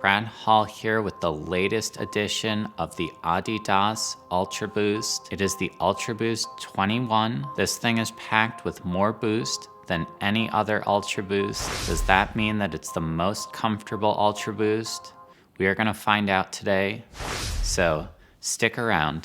Brad Hall here with the latest edition of the adidas UltraBoost. It is the UltraBoost 21. This thing is packed with more boost than any other UltraBoost. Does that mean that it's the most comfortable UltraBoost? We are gonna find out today, so stick around.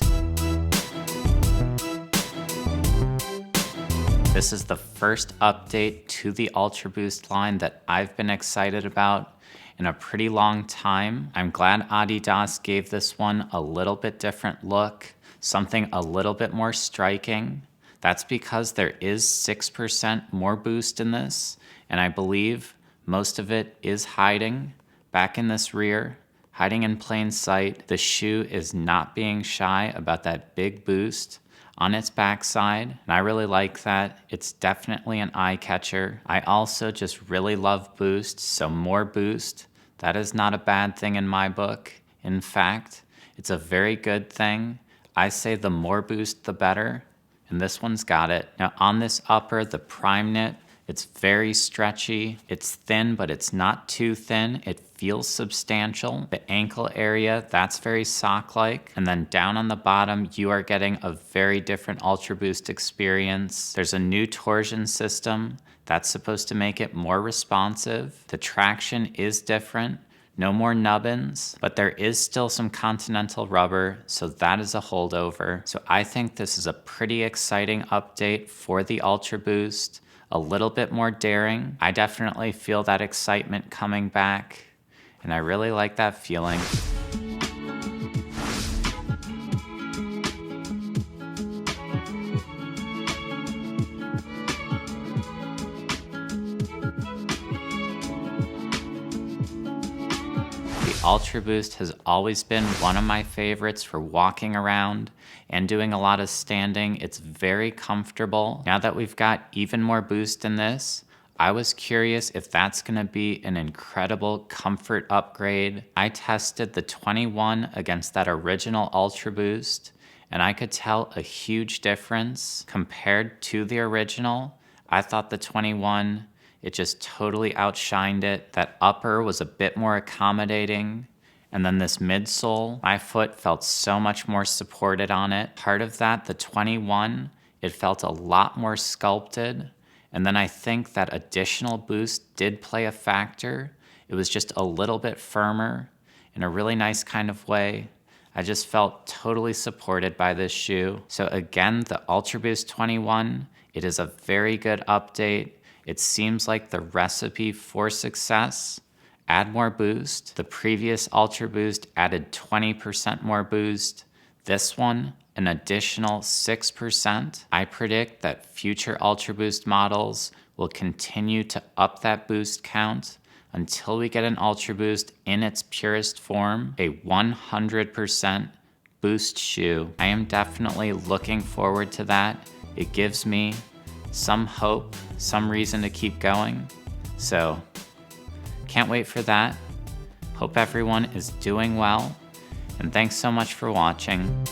This is the first update to the UltraBoost line that I've been excited about in a pretty long time. I'm glad Adidas gave this one a little bit different look, something a little bit more striking. That's because there is 6% more boost in this, and I believe most of it is hiding back in this rear, hiding in plain sight. The shoe is not being shy about that big boost on its backside, and I really like that. It's definitely an eye catcher. I also just really love boost, so more boost. That is not a bad thing in my book. In fact, it's a very good thing. I say the more boost, the better, and this one's got it. Now on this upper, the prime knit, it's very stretchy. It's thin, but it's not too thin. It feels substantial. The ankle area, that's very sock-like. And then down on the bottom, you are getting a very different UltraBoost experience. There's a new torsion system that's supposed to make it more responsive. The traction is different. No more nubbins, but there is still some Continental rubber, so that is a holdover. So I think this is a pretty exciting update for the UltraBoost. A little bit more daring. I definitely feel that excitement coming back, and I really like that feeling. The UltraBoost has always been one of my favorites for walking around and doing a lot of standing. It's very comfortable. Now that we've got even more boost in this, I was curious if that's gonna be an incredible comfort upgrade. I tested the 21 against that original UltraBoost, and I could tell a huge difference compared to the original. I thought the 21, it just totally outshined it. That upper was a bit more accommodating. And then this midsole, my foot felt so much more supported on it. Part of that, the 21, it felt a lot more sculpted. And then I think that additional boost did play a factor. It was just a little bit firmer in a really nice kind of way. I just felt totally supported by this shoe. So again, the UltraBoost 21, it is a very good update. It seems like the recipe for success. Add more boost. The previous UltraBoost added 20% more boost. This one, an additional 6%. I predict that future UltraBoost models will continue to up that boost count until we get an UltraBoost in its purest form, a 100% boost shoe. I am definitely looking forward to that. It gives me some hope, some reason to keep going. So, can't wait for that. Hope everyone is doing well, and thanks so much for watching.